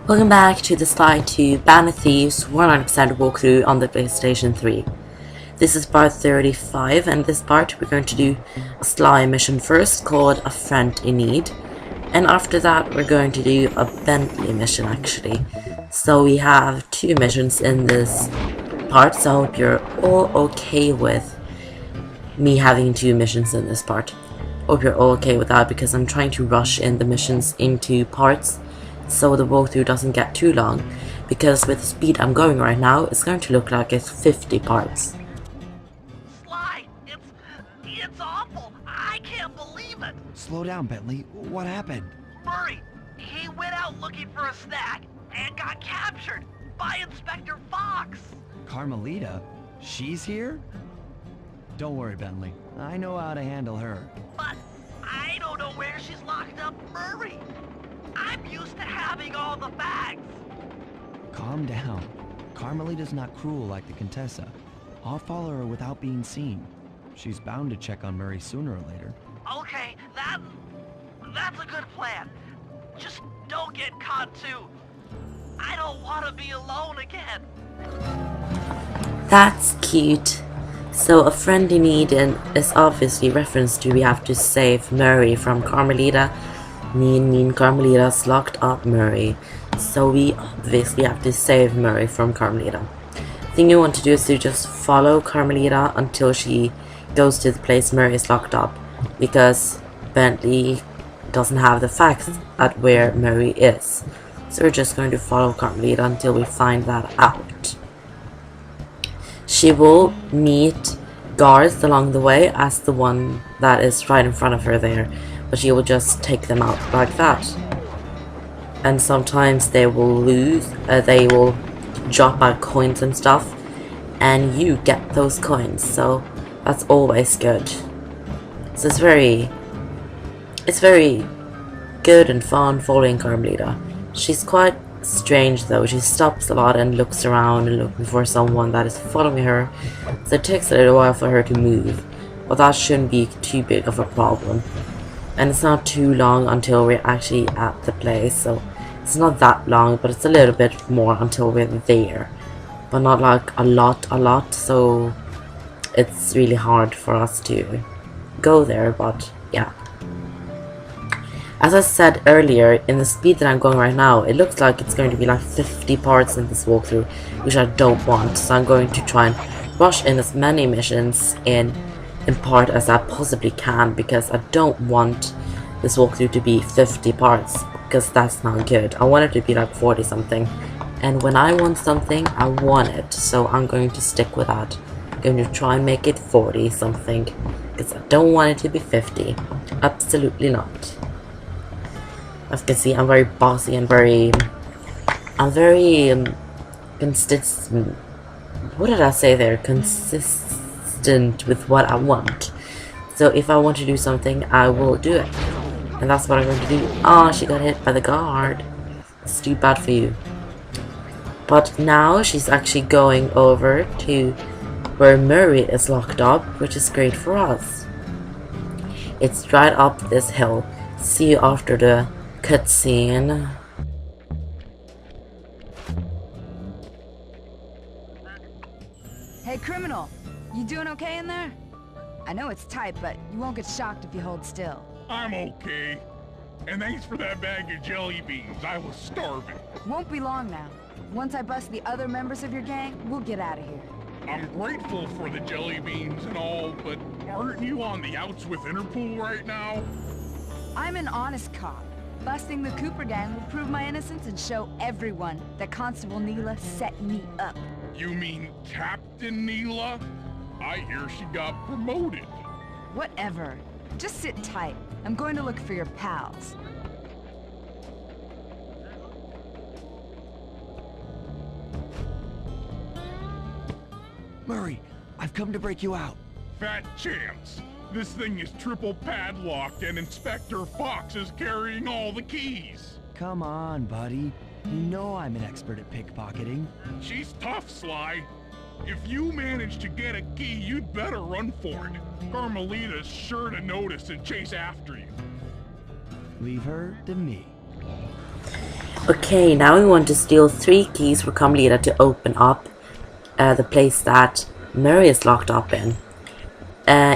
Welcome back to the slide to Ban Thieves 100% walkthrough on the PlayStation 3. This is part 35, and this part we're going to do a Sly mission first called A Friend in Need, and after that we're going to do a Bentley mission actually. So we have two missions in this part, so I hope you're all okay with me having two missions in this part. Hope you're all okay with that because I'm trying to rush in the missions into parts so the walkthrough doesn't get too long, because with the speed I'm going right now, it's going to look like it's 50 parts. Sly, it's awful. I can't believe it. Slow down, Bentley. What happened? Murray, he went out looking for a snack and got captured by Inspector Fox. Carmelita? She's here? Don't worry, Bentley. I know how to handle her. But I don't know where she's locked up Murray. I'm used to having all the facts. Calm down. Carmelita's not cruel like the Contessa. I'll follow her without being seen. She's bound to check on Murray sooner or later. Okay, that's a good plan. Just don't get caught too. I don't want to be alone again. That's cute. So a friend in need is obviously reference to we have to save Murray from Carmelita. Mean Carmelita's locked up Murray. So we obviously have to save Murray from Carmelita. The thing you want to do is to just follow Carmelita until she goes to the place Murray is locked up, because Bentley doesn't have the facts at where Murray is. So we're just going to follow Carmelita until we find that out. She will meet guards along the way as the one that is right in front of her there, but she will just take them out like that. And sometimes they will they will drop out coins and stuff, and you get those coins, so that's always good. So it's very good and fun following Carmelita. She's quite strange though. She stops a lot and looks around and looking for someone that is following her, so it takes a little while for her to move, but that shouldn't be too big of a problem. And it's not too long until we're actually at the place, so it's not that long, but it's a little bit more until we're there, but not like a lot, so it's really hard for us to go there. But yeah, as I said earlier, in the speed that I'm going right now, it looks like it's going to be like 50 parts in this walkthrough, which I don't want, so I'm going to try and rush in as many missions in part as I possibly can, because I don't want this walkthrough to be 50 parts, because that's not good. I want it to be like 40 something, and when I want something, I want it, so I'm going to stick with that. I'm going to try and make it 40 something, because I don't want it to be 50. Absolutely not. As you can see, I'm very bossy and I'm very consistent. What did I say there? Consistent with what I want. So if I want to do something, I will do it, and that's what I'm going to do. Oh, she got hit by the guard. It's too bad for you. But now she's actually going over to where Murray is locked up, which is great for us. It's right up this hill. See you after the cutscene. Hey, criminal! You doing okay in there? I know it's tight, but you won't get shocked if you hold still. I'm okay. And thanks for that bag of jelly beans. I was starving. Won't be long now. Once I bust the other members of your gang, we'll get out of here. I'm grateful for the jelly beans and all, but aren't you on the outs with Interpol right now? I'm an honest cop. Busting the Cooper gang will prove my innocence and show everyone that Constable Neela set me up. You mean Captain Neela? I hear she got promoted. Whatever. Just sit tight. I'm going to look for your pals. Murray, I've come to break you out. Fat chance. This thing is triple padlocked and Inspector Fox is carrying all the keys. Come on, buddy. You know I'm an expert at pickpocketing. She's tough, Sly. If you manage to get a key, you'd better run for it. Carmelita's sure to notice and chase after you. Leave her to me. Okay, now we want to steal 3 keys for Carmelita to open up the place that Mary is locked up in.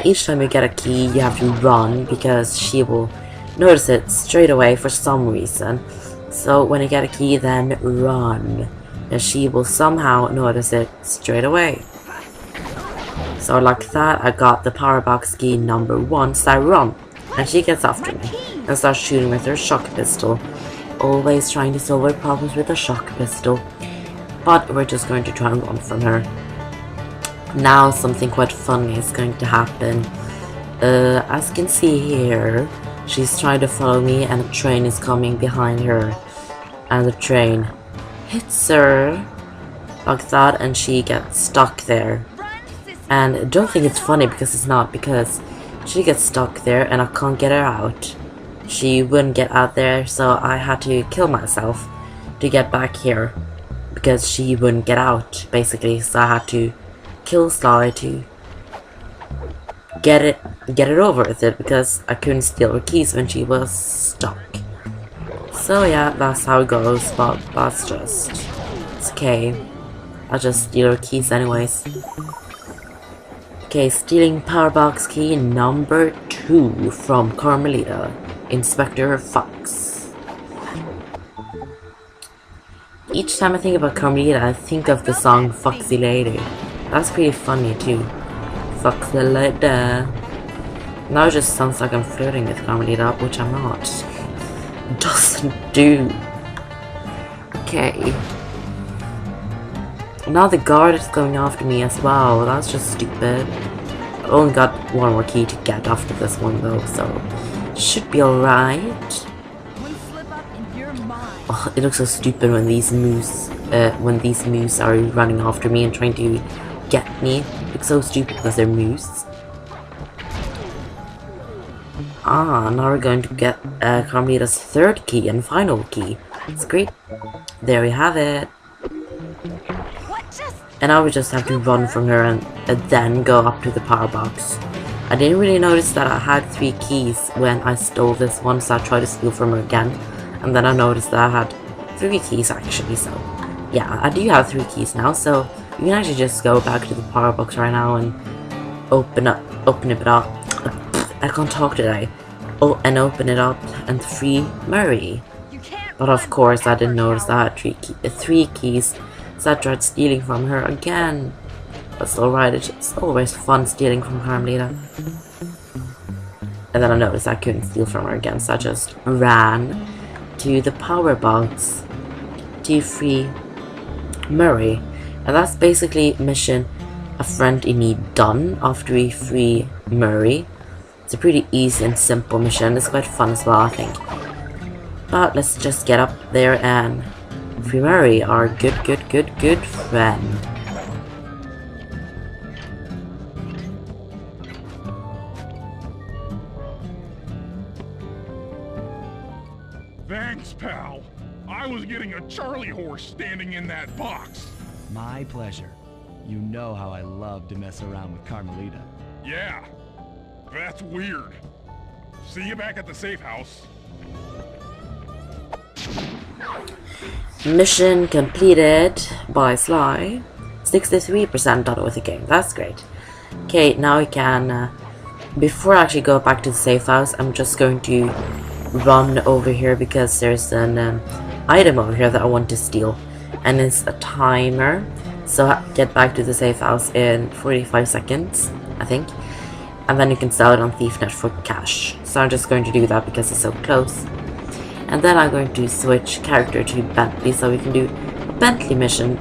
Each time you get a key, you have to run because she will notice it straight away for some reason. So when you get a key, then run, and she will somehow notice it straight away. So like that, I got the power box key number 1, so I run, and she gets after me and starts shooting with her shock pistol. Always trying to solve her problems with a shock pistol, but we're just going to try and run from her. Now something quite funny is going to happen. As you can see here, she's trying to follow me and a train is coming behind her, and the train hits her like that and she gets stuck there. And don't think it's funny, because it's not, because she gets stuck there and I can't get her out. She wouldn't get out there, so I had to kill myself to get back here, because she wouldn't get out basically, so I had to kill Sly to get it over with it, because I couldn't steal her keys when she was stuck. So yeah, that's how it goes, but that's just, it's okay. I'll just steal her keys anyways. Okay, stealing power box key number 2 from Carmelita, Inspector Fox. Each time I think about Carmelita, I think of the song Foxy Lady. That's pretty funny too. Foxy Lady. Now it just sounds like I'm flirting with Carmelita, which I'm not. Doesn't do. Okay. Now the guard is going after me as well. That's just stupid. I only got 1 more key to get after this one though, so should be alright. Oh, it looks so stupid when these moose are running after me and trying to get me. It looks so stupid because they're moose. Ah, now we're going to get Carmelita's 3rd key and final key. It's great. There we have it. And now we just have to run from her and then go up to the power box. I didn't really notice that I had 3 keys when I stole this one, so I tried to steal from her again. And then I noticed that I had 3 keys actually, so yeah, I do have 3 keys now, so you can actually just go back to the power box right now and open it up. I can't talk today. Oh, and open it up and free Murray. But of course I didn't notice that I had 3 keys, so I tried stealing from her again. That's alright, it's always fun stealing from Carmelita. And then I noticed I couldn't steal from her again, so I just ran to the power box to free Murray. And that's basically mission A Friend in Need done after we free Murray. It's a pretty easy and simple mission. It's quite fun as well, I think. But let's just get up there and free Murray, our good friend. Thanks, pal. I was getting a Charlie horse standing in that box. My pleasure. You know how I love to mess around with Carmelita. Yeah, that's weird. See you back at the safe house. Mission completed by Sly. 63% done with the game. That's great. Okay, now we can, before I actually go back to the safe house, I'm just going to run over here because there's an item over here that I want to steal. And it's a timer. So I get back to the safe house in 45 seconds, I think. And then you can sell it on ThiefNet for cash. So I'm just going to do that because it's so close. And then I'm going to switch character to Bentley so we can do a Bentley mission.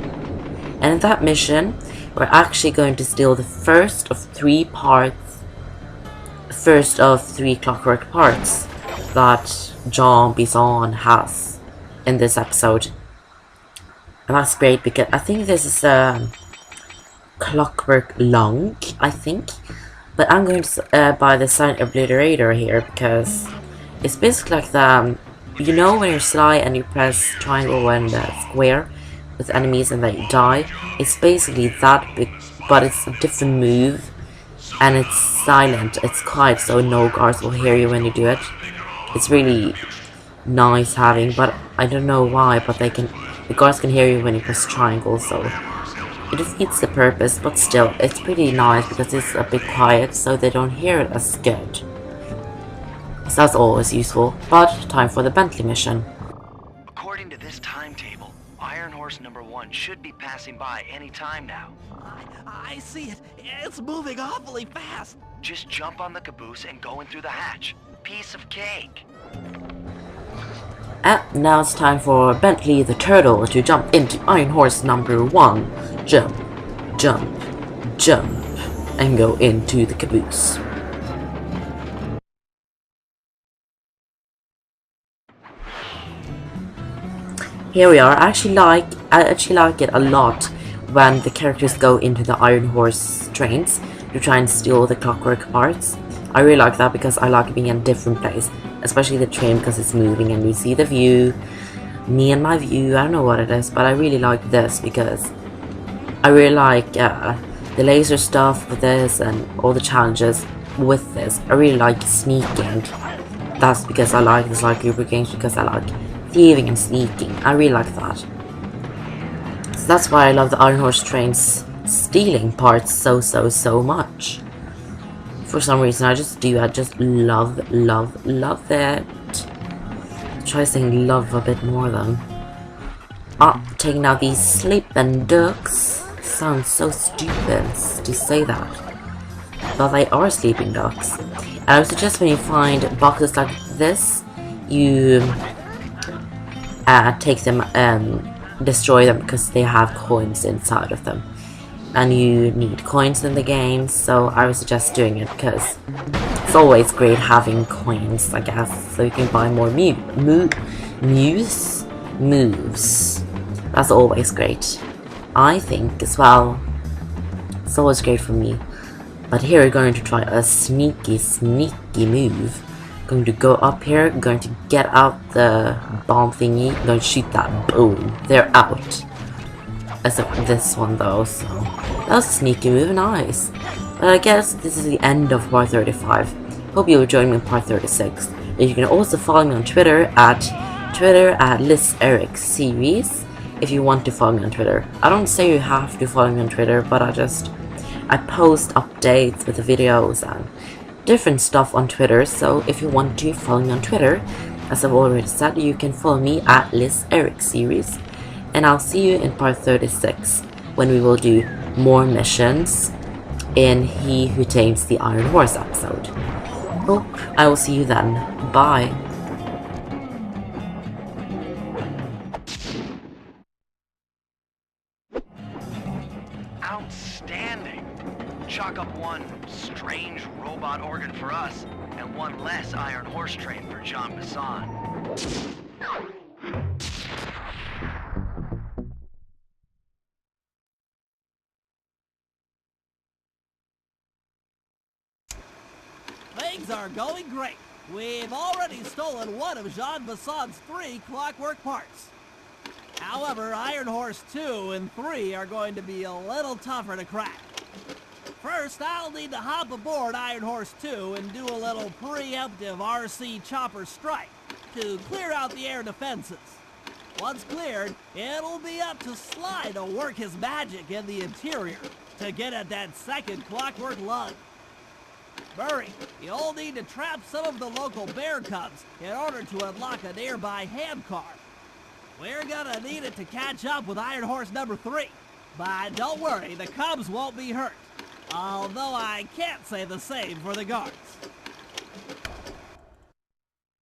And in that mission, we're actually going to steal the first of 3 parts. First of 3 Clockwerk parts that Jean Bison has in this episode. And that's great because I think this is Clockwerk Lung, I think. But I'm going to buy the Silent Obliterator here because it's basically like the, you know when you're Sly and you press triangle and square with enemies and they die? It's basically that, but it's a different move. And it's silent, it's quiet, so no guards will hear you when you do it. It's really nice having, but I don't know why, but the guards can hear you when you press triangle, so it defeats the purpose, but still, it's pretty nice because it's a bit quiet, so they don't hear it as good. So that's always useful, but time for the Bentley mission. According to this timetable, Iron Horse number 1 should be passing by any time now. I see it. It's moving awfully fast. Just jump on the caboose and go in through the hatch. Piece of cake. And now it's time for Bentley the Turtle to jump into Iron Horse number 1. Jump, jump, jump, and go into the caboose. Here we are. I actually like it a lot when the characters go into the Iron Horse trains to try and steal the clockwork parts. I really like that because I like being in a different place, especially the train because it's moving and you see the view, me and my view. I don't know what it is, but I really like this because I really like the laser stuff with this and all the challenges with this. I really like sneaking. That's because I like this like group of games, because I like thieving and sneaking. I really like that. So that's why I love the Iron Horse trains stealing parts so much. For some reason I just love that. Try saying love a bit more then. Taking out these sleeping ducks. Sounds so stupid to say that. But they are sleeping ducks. And I would suggest when you find boxes like this, you take them and destroy them because they have coins inside of them. And you need coins in the game, so I would suggest doing it because it's always great having coins, I guess, so you can buy more moves. That's always great, I think, as well. It's always great for me. But here we're going to try a sneaky move. Going to go up here, going to get out the bomb thingy, going to shoot that. Boom, they're out. Except this one though, so that was a sneaky move, nice. But I guess this is the end of part 35. Hope you will join me in part 36. And you can also follow me on Twitter at LizAndErikSeries if you want to follow me on Twitter. I don't say you have to follow me on Twitter, but I post updates with the videos and different stuff on Twitter, so if you want to follow me on Twitter, as I've already said, you can follow me at LizAndErikSeries. And I'll see you in part 36 when we will do more missions in He Who Tames the Iron Horse episode. Hope I will see you then. Bye. Outstanding! Chalk up one strange robot organ for us, and one less Iron Horse train for John Bassan. Things are going great. We've already stolen one of Jean Bassan's 3 clockwork parts. However, Iron Horse 2 and 3 are going to be a little tougher to crack. First, I'll need to hop aboard Iron Horse 2 and do a little preemptive RC chopper strike to clear out the air defenses. Once cleared, it'll be up to Sly to work his magic in the interior to get at that second Clockwerk Lung. Murray, you'll need to trap some of the local bear cubs in order to unlock a nearby handcar. We're gonna need it to catch up with Iron Horse number 3. But don't worry, the cubs won't be hurt. Although I can't say the same for the guards.